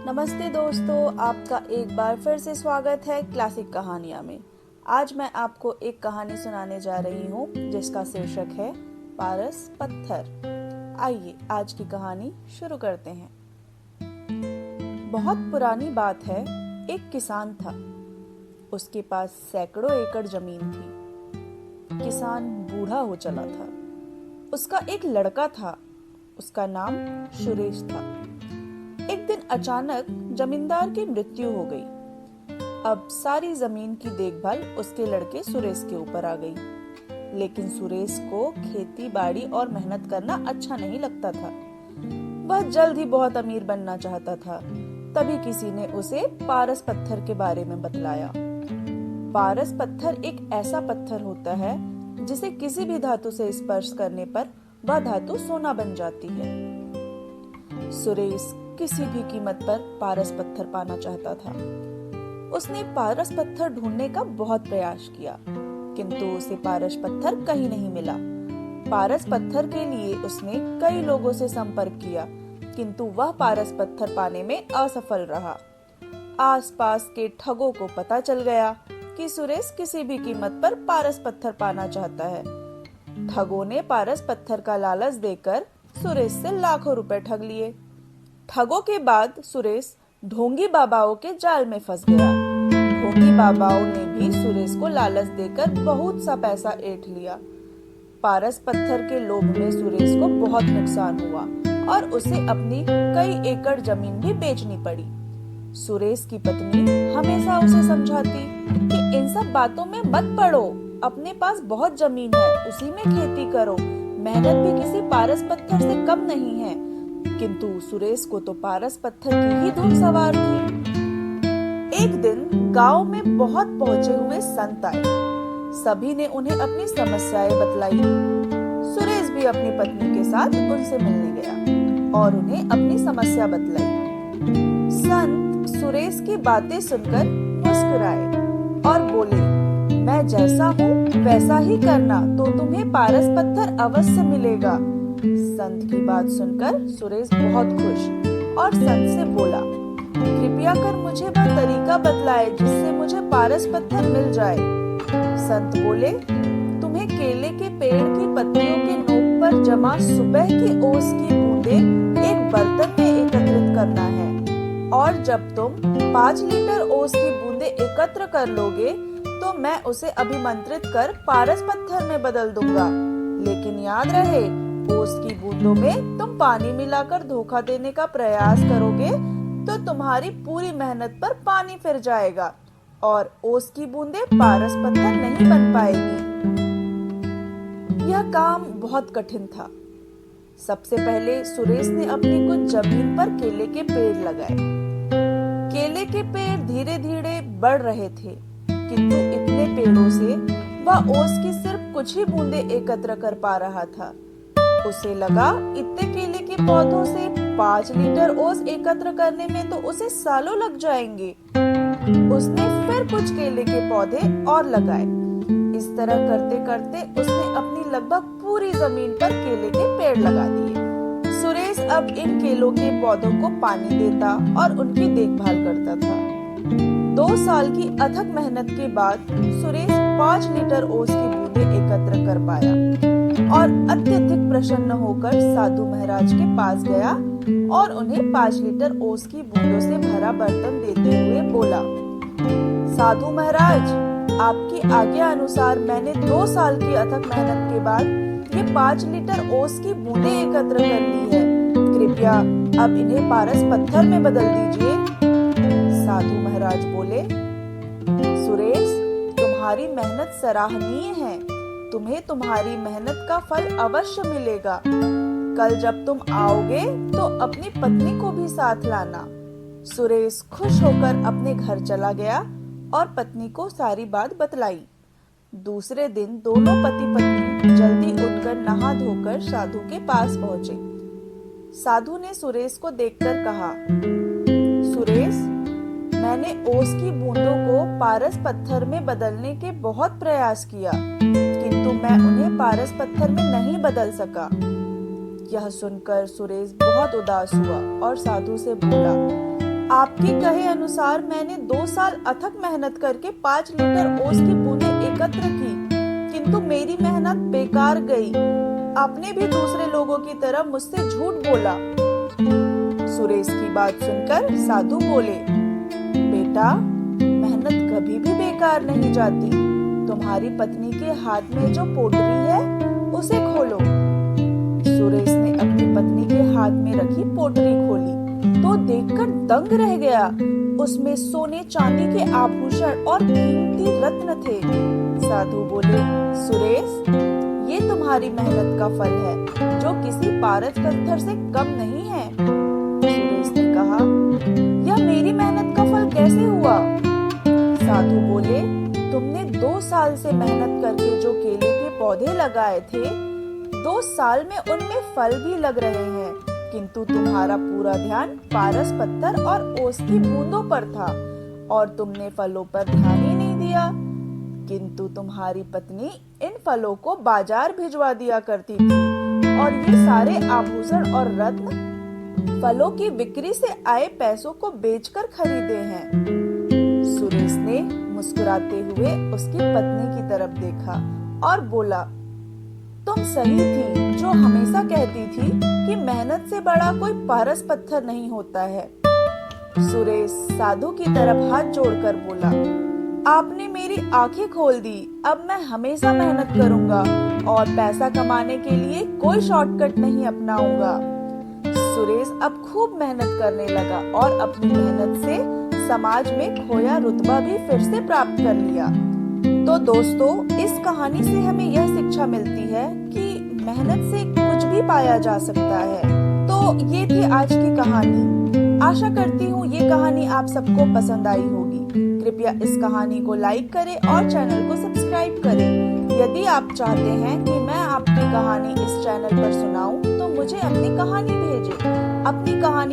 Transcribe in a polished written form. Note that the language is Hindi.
नमस्ते दोस्तों, आपका एक बार फिर से स्वागत है क्लासिक कहानियाँ में। आज मैं आपको एक कहानी सुनाने जा रही हूँ जिसका शीर्षक है पारस पत्थर। आइए आज की कहानी शुरू करते हैं। बहुत पुरानी बात है, एक किसान था। उसके पास सैकड़ों एकड़ जमीन थी। किसान बूढ़ा हो चला था। उसका एक लड़का था, उसका नाम सुरेश था। एक दिन अचानक जमींदार की मृत्यु हो गई। अब सारी जमीन की देखभाल उसके लड़के सुरेश के ऊपर आ गई। लेकिन सुरेश को खेती बाड़ी और मेहनत करना अच्छा नहीं लगता था। वह जल्द ही बहुत अमीर बनना चाहता था। तभी किसी ने उसे पारस पत्थर के बारे में बतलाया। पारस पत्थर एक ऐसा पत्थर होता है जिसे किसी भी धातु से स्पर्श करने पर वह धातु सोना बन जाती है। सुरेश किसी भी कीमत पर पारस पत्थर पाना चाहता था। उसने पारस पत्थर ढूंढने का बहुत प्रयास किया, किंतु उसे पारस पत्थर कहीं नहीं मिला। पारस पत्थर के लिए उसने कई लोगों से संपर्क किया, किंतु वह पारस पत्थर पाने में असफल रहा। आसपास के ठगों को पता चल गया कि सुरेश किसी भी कीमत पर पारस पत्थर पाना चाहता है। ठगों ने पारस पत्थर का लालच देकर सुरेश से लाखों रुपए ठग लिए। ठगों के बाद सुरेश ढोंगी बाबाओं के जाल में फंस गया। ढोंगी बाबाओं ने भी सुरेश को लालच देकर बहुत सा पैसा ऐंठ लिया। पारस पत्थर के लोभ में सुरेश को बहुत नुकसान हुआ और उसे अपनी कई एकड़ जमीन भी बेचनी पड़ी। सुरेश की पत्नी हमेशा उसे समझाती कि इन सब बातों में मत पड़ो, अपने पास बहुत जमीन है, उसी में खेती करो, मेहनत भी किसी पारस पत्थर से कम नहीं है। किंतु सुरेश को तो पारस पत्थर की ही धुन सवार थी। एक दिन गांव में बहुत पहुंचे हुए संत आए। सभी ने उन्हें अपनी समस्याएं बतलाई। सुरेश भी अपनी पत्नी के साथ उनसे मिलने गया और उन्हें अपनी समस्या बतलाई। संत सुरेश की बातें सुनकर मुस्कुराए और बोले, मैं जैसा हूँ वैसा ही करना तो तुम्हें पारस पत्थर अवश्य मिलेगा। संत की बात सुनकर सुरेश बहुत खुश और संत से बोला, कृपया कर मुझे वह तरीका बतलाए जिससे मुझे पारस पत्थर मिल जाए। संत बोले, तुम्हें केले के पेड़ की पत्तियों के नोक पर जमा सुबह की ओस की बूंदें एक बर्तन में एकत्रित करना है और जब तुम 5 लीटर ओस की बूंदें एकत्र कर लोगे तो मैं उसे अभिमंत्रित कर पारस पत्थर में बदल दूंगा। लेकिन याद रहे, ओस की बूंदों में तुम पानी मिलाकर धोखा देने का प्रयास करोगे तो तुम्हारी पूरी मेहनत पर पानी फिर जाएगा और ओस की बूंदें पारस पत्थर नहीं बन पाएगी। यह काम बहुत कठिन था। सबसे पहले सुरेश ने अपनी कुछ जमीन पर केले के पेड़ लगाए। केले के पेड़ धीरे धीरे बढ़ रहे थे, किंतु इतने पेड़ों से वह ओस की सिर्फ कुछ ही बूंदें एकत्र कर पा रहा था। उसे लगा इतने केले के पौधों से 5 लीटर ओस एकत्र करने में तो उसे सालों लग जाएंगे। उसने फिर कुछ केले के पौधे और लगाए। इस तरह करते करते उसने अपनी लगभग पूरी जमीन पर केले के पेड़ लगा दिए। सुरेश अब इन केलों के पौधों को पानी देता और उनकी देखभाल करता था। 2 साल की अथक मेहनत के बाद सुरेश 5 लीटर ओस की बूंदें एकत्र कर पाया और अत्यधिक प्रसन्न होकर साधु महाराज के पास गया और उन्हें 5 लीटर ओस की बूंदों से भरा बर्तन देते हुए बोला, साधु महाराज, आपकी आज्ञा अनुसार मैंने 2 साल की अथक मेहनत के बाद ये 5 लीटर ओस की बूंदें एकत्र कर ली है। कृपया अब इन्हें पारस पत्थर में बदल दीजिए। साधु महाराज बोले, सुरेश, तुम्हारी मेहनत सराहनीय है। तुम्हें तुम्हारी मेहनत का फल अवश्य मिलेगा। कल जब तुम आओगे तो अपनी पत्नी को भी साथ लाना। सुरेश खुश होकर अपने घर चला गया और पत्नी को सारी बात बतलाई। दूसरे दिन दोनों पति पत्नी जल्दी उठकर नहा धोकर साधु के पास पहुंचे। साधु ने सुरेश को देखकर कहा, सुरेश, मैंने ओस की बूंदों को पारस पत्थर में बदलने के बहुत प्रयास किया, किंतु मैं उन्हें पारस पत्थर में नहीं बदल सका। यह सुनकर सुरेश बहुत उदास हुआ और साधु से बोला, आपके कहे अनुसार मैंने 2 साल अथक मेहनत करके 5 लीटर ओस की बूंदें एकत्र की, किंतु मेरी मेहनत बेकार गई। आपने भी दूसरे लोगों की तरह मुझसे झूठ बोला। सुरेश की बात सुनकर साधु बोले, बेटा, मेहनत कभी भी बेकार नहीं जाती। तुम्हारी पत्नी के हाथ में जो पोटली है उसे खोलो। सुरेश ने अपनी पत्नी के हाथ में रखी पोटली खोली तो देखकर दंग रह गया। उसमें सोने चांदी के आभूषण और कीमती रत्न थे। साधु बोले, सुरेश, ये तुम्हारी मेहनत का फल है, जो किसी पारस पत्थर से कम नहीं है। सुरेश ने कहा, यह मेरी मेहनत का फल कैसे हुआ? साधु बोले, तुमने 2 साल से मेहनत करके जो केले के पौधे लगाए थे, 2 साल में उनमें फल भी लग रहे हैं, किंतु तुम्हारा पूरा ध्यान पारस पत्थर और ओस की बूंदों पर था और तुमने फलों पर ध्यान ही नहीं दिया। किंतु तुम्हारी पत्नी इन फलों को बाजार भिजवा दिया करती थी और ये सारे आभूषण और रत्न फलों की बिक्री से आए पैसों को बेचकर खरीदे हैं। सुरेश ने मुस्कुराते हुए उसकी पत्नी की तरफ देखा और बोला, तुम सही थी जो हमेशा कहती थी कि मेहनत से बड़ा कोई पारस पत्थर नहीं होता है। सुरेश साधु की तरफ हाथ जोड़कर बोला, आपने मेरी आंखें खोल दी। अब मैं हमेशा मेहनत करूंगा और पैसा कमाने के लिए कोई शॉर्टकट नहीं अपनाऊंगा। सुरेश अब खूब मेहनत करने लगा और अपनी मेहनत से समाज में खोया रुतबा भी फिर से प्राप्त कर लिया। तो दोस्तों, इस कहानी से हमें यह शिक्षा मिलती है कि मेहनत से कुछ भी पाया जा सकता है। तो ये थी आज की कहानी। आशा करती हूँ ये कहानी आप सबको पसंद आई होगी। कृपया इस कहानी को लाइक करें और चैनल को सब्सक्राइब करें। यदि आप चाहते हैं कि मैं आपकी कहानी इस चैनल पर सुनाऊं, तो मुझे अपनी कहानी भेजें। अपनी कहानी